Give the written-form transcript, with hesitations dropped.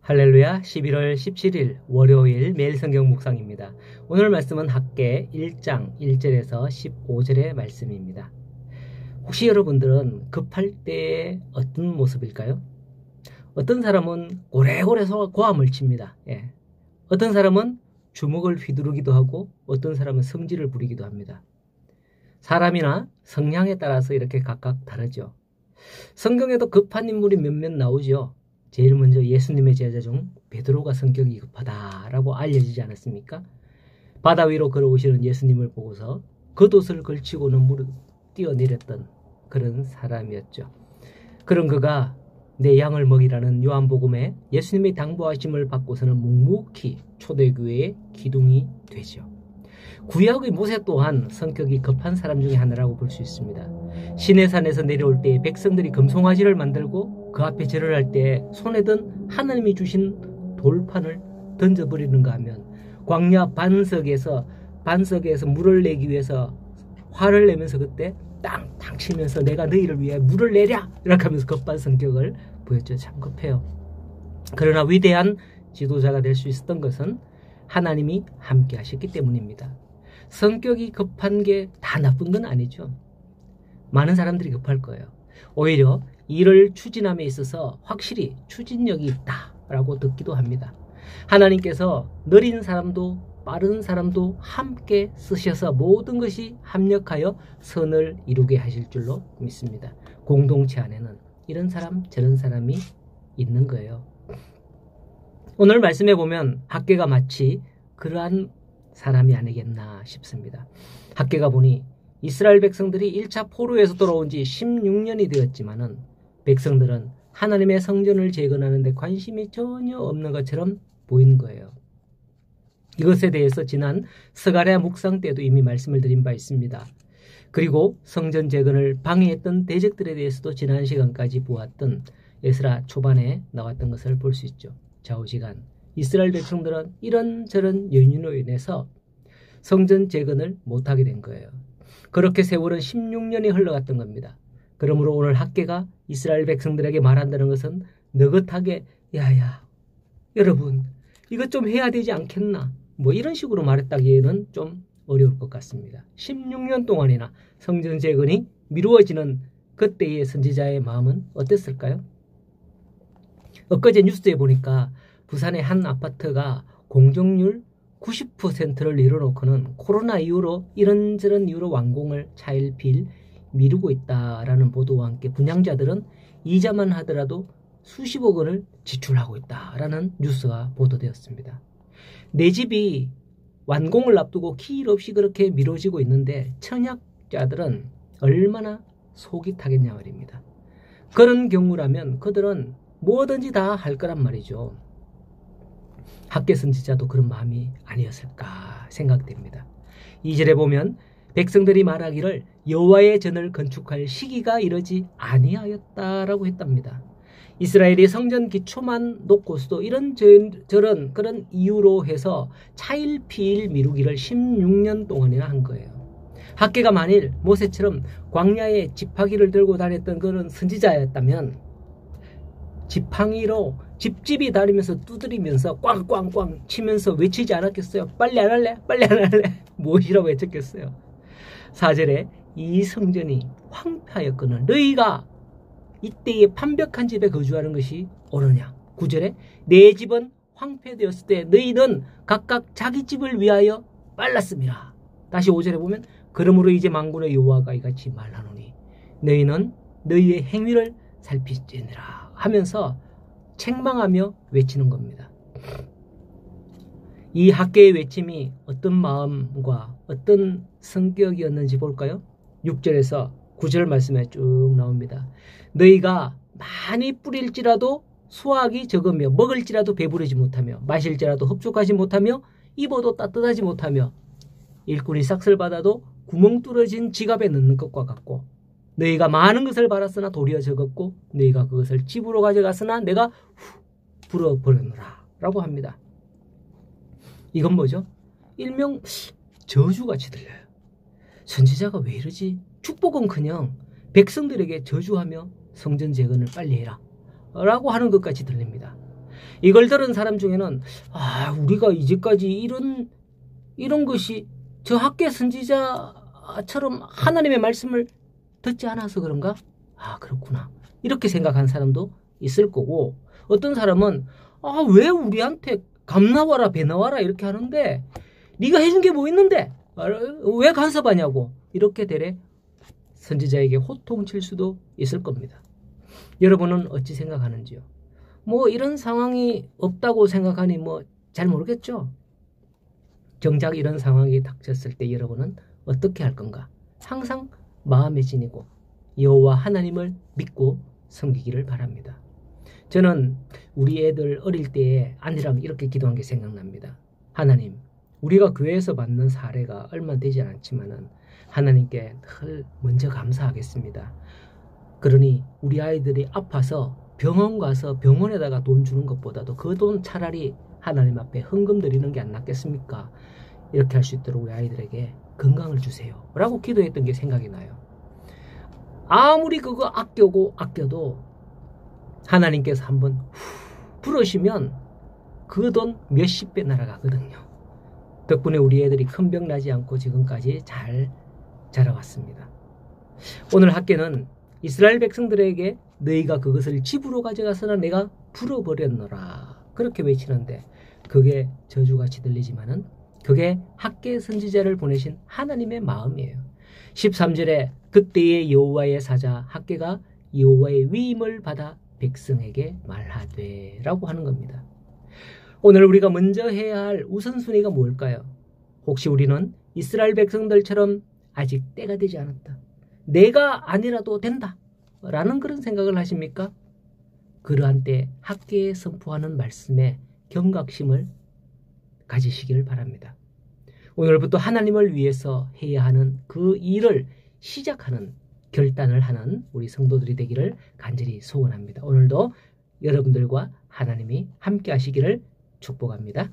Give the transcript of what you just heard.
할렐루야. 11월 17일 월요일 매일 성경 묵상입니다. 오늘 말씀은 학개 1장 1절에서 15절의 말씀입니다. 혹시 여러분들은 급할 때의 어떤 모습일까요? 어떤 사람은 고래고래 고함을 칩니다. 어떤 사람은 주먹을 휘두르기도 하고 어떤 사람은 성질을 부리기도 합니다. 사람이나 성향에 따라서 이렇게 각각 다르죠. 성경에도 급한 인물이 몇몇 나오죠. 제일 먼저 예수님의 제자 중 베드로가 성격이 급하다라고 알려지지 않았습니까? 바다 위로 걸어오시는 예수님을 보고서 겉옷을 걸치고는 물을 뛰어내렸던 그런 사람이었죠. 그런 그가 내 양을 먹이라는 요한복음에 예수님의 당부하심을 받고서는 묵묵히 초대교회의 기둥이 되죠. 구약의 모세 또한 성격이 급한 사람 중에 하나라고 볼 수 있습니다. 시내산에서 내려올 때 백성들이 금송아지를 만들고 그 앞에 절을 할 때 손에 든 하나님이 주신 돌판을 던져버리는가 하면 광야 반석에서 물을 내기 위해서 화를 내면서 그때 땅땅 치면서 내가 너희를 위해 물을 내랴 이렇게 하면서 급한 성격을 보였죠. 참 급해요. 그러나 위대한 지도자가 될 수 있었던 것은 하나님이 함께 하셨기 때문입니다. 성격이 급한 게 다 나쁜 건 아니죠. 많은 사람들이 급할 거예요. 오히려 일을 추진함에 있어서 확실히 추진력이 있다라고 듣기도 합니다. 하나님께서 느린 사람도 빠른 사람도 함께 쓰셔서 모든 것이 합력하여 선을 이루게 하실 줄로 믿습니다. 공동체 안에는 이런 사람 저런 사람이 있는 거예요. 오늘 말씀해 보면 학개가 마치 그러한 사람이 아니겠나 싶습니다. 학개가 보니 이스라엘 백성들이 1차 포로에서 돌아온 지 16년이 되었지만은 백성들은 하나님의 성전을 재건하는 데 관심이 전혀 없는 것처럼 보인 거예요. 이것에 대해서 지난 스가랴 묵상 때도 이미 말씀을 드린 바 있습니다. 그리고 성전 재건을 방해했던 대적들에 대해서도 지난 시간까지 보았던 에스라 초반에 나왔던 것을 볼 수 있죠. 좌우지간 이스라엘 백성들은 이런저런 요인으로 인해서 성전 재건을 못하게 된 거예요. 그렇게 세월은 16년이 흘러갔던 겁니다. 그러므로 오늘 학개가 이스라엘 백성들에게 말한다는 것은 느긋하게 야야 여러분 이것 좀 해야 되지 않겠나 뭐 이런 식으로 말했다기에는 좀 어려울 것 같습니다. 16년 동안이나 성전 재건이 미루어지는 그때의 선지자의 마음은 어땠을까요? 엊그제 뉴스에 보니까 부산의 한 아파트가 공정률 90%를 내려놓고는 코로나 이후로 이런저런 이유로 완공을 차일피일 미루고 있다라는 보도와 함께 분양자들은 이자만 하더라도 수십억 원을 지출하고 있다라는 뉴스가 보도되었습니다. 내 집이 완공을 앞두고 길 없이 그렇게 미뤄지고 있는데 청약자들은 얼마나 속이 타겠냐 말입니다. 그런 경우라면 그들은 뭐든지 다 할 거란 말이죠. 학개 선지자도 그런 마음이 아니었을까 생각됩니다. 2절에 보면 백성들이 말하기를 여호와의 전을 건축할 시기가 이르지 아니하였다라고 했답니다. 이스라엘이 성전 기초만 놓고서도 이런저런 그런 이유로 해서 차일피일 미루기를 16년 동안이나 한 거예요. 학개가 만일 모세처럼 광야에 지팡이를 들고 다녔던 그런 선지자였다면 지팡이로 집집이 다니면서 두드리면서 꽝꽝꽝 치면서 외치지 않았겠어요? 빨리 안 할래? 빨리 안 할래? 무엇이라고 외쳤겠어요? 4절에 이 성전이 황폐하였거늘 너희가 이때에 판벽한 집에 거주하는 것이 옳으냐? 9절에 내 집은 황폐되었을 때 너희는 각각 자기 집을 위하여 빨랐습니다. 다시 5절에 보면 그러므로 이제 만군의 여호와가 이같이 말하노니 너희는 너희의 행위를 살피지니라 하면서 책망하며 외치는 겁니다. 이 학개의 외침이 어떤 마음과 어떤 성격이었는지 볼까요? 6절에서 9절 말씀에 쭉 나옵니다. 너희가 많이 뿌릴지라도 수확이 적으며 먹을지라도 배부르지 못하며 마실지라도 흡족하지 못하며 입어도 따뜻하지 못하며 일꾼이 삭슬 받아도 구멍 뚫어진 지갑에 넣는 것과 같고 너희가 많은 것을 받았으나 도리어 적었고 너희가 그것을 집으로 가져갔으나 내가 불어버렸노라 라고 합니다. 이건 뭐죠? 일명 저주같이 들려요. 선지자가 왜 이러지? 축복은 그냥 백성들에게 저주하며 성전 재건을 빨리 해라 라고 하는 것까지 들립니다. 이걸 들은 사람 중에는 우리가 이제까지 이런 것이 저 학계 선지자처럼 하나님의 말씀을 듣지 않아서 그런가? 그렇구나. 이렇게 생각한 사람도 있을 거고, 어떤 사람은 왜 우리한테 감 나와라 배 나와라 이렇게 하는데 네가 해준 게 뭐 있는데 왜 간섭하냐고 이렇게 되레 선지자에게 호통칠 수도 있을 겁니다. 여러분은 어찌 생각하는지요? 뭐 이런 상황이 없다고 생각하니 뭐 잘 모르겠죠? 정작 이런 상황이 닥쳤을 때 여러분은 어떻게 할 건가? 항상 마음에 지니고 여호와 하나님을 믿고 섬기기를 바랍니다. 저는 우리 애들 어릴 때에 아내랑 이렇게 기도한 게 생각납니다. 하나님, 우리가 교회에서 받는 사례가 얼마 되지 않았지만은 하나님께 늘 먼저 감사하겠습니다. 그러니 우리 아이들이 아파서 병원 가서 병원에다가 돈 주는 것보다도 그 돈 차라리 하나님 앞에 헌금 드리는 게 안 낫겠습니까? 이렇게 할 수 있도록 우리 아이들에게 건강을 주세요 라고 기도했던 게 생각이 나요. 아무리 그거 아껴도 하나님께서 한번 부르시면 그 돈 몇십 배 날아가거든요. 덕분에 우리 애들이 큰 병 나지 않고 지금까지 잘 자라왔습니다. 오늘 학계는 이스라엘 백성들에게 너희가 그것을 집으로 가져가서는 내가 불어버렸노라 그렇게 외치는데, 그게 저주같이 들리지만은 그게 학계 선지자를 보내신 하나님의 마음이에요. 13절에 그때의 여호와의 사자 학계가 여호와의 위임을 받아 백성에게 말하되 라고 하는 겁니다. 오늘 우리가 먼저 해야 할 우선순위가 뭘까요? 혹시 우리는 이스라엘 백성들처럼 아직 때가 되지 않았다, 내가 아니라도 된다 라는 그런 생각을 하십니까? 그러한 때 학계에 선포하는 말씀에 경각심을 가지시기를 바랍니다. 오늘부터 하나님을 위해서 해야 하는 그 일을 시작하는 결단을 하는 우리 성도들이 되기를 간절히 소원합니다. 오늘도 여러분들과 하나님이 함께 하시기를 축복합니다.